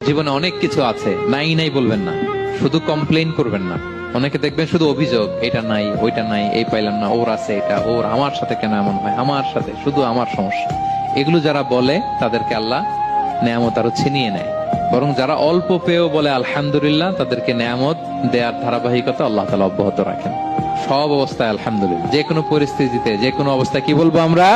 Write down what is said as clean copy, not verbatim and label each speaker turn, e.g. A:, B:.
A: জীবনে অনেক কিছু আছে, নাই নাই বলবেন না, শুধু কমপ্লেইন করবেন না। অনেকে দেখবেন শুধু অভিযোগ, এটা নাই ওইটা নাই, এই পাইলাম না, ওর আছে এটা, ওর আমার সাথে কেন এমন হয়, আমার সাথে শুধু আমার সমস্যা। এগুলো যারা বলে তাদেরকে আল্লাহ নেয়ামত আরো ছিনিয়ে নেয়। বরং যারা অল্প পেয়েও বলে আলহামদুলিল্লাহ, তাদেরকে নেয়ামত দেওয়ার ধারাবাহিকতা আল্লাহ তাআলা অব্যাহত রাখেন। সব অবস্থায় আলহামদুলিল্লাহ, যে কোনো পরিস্থিতিতে, যে কোনো অবস্থায় কি বলবো আমরা?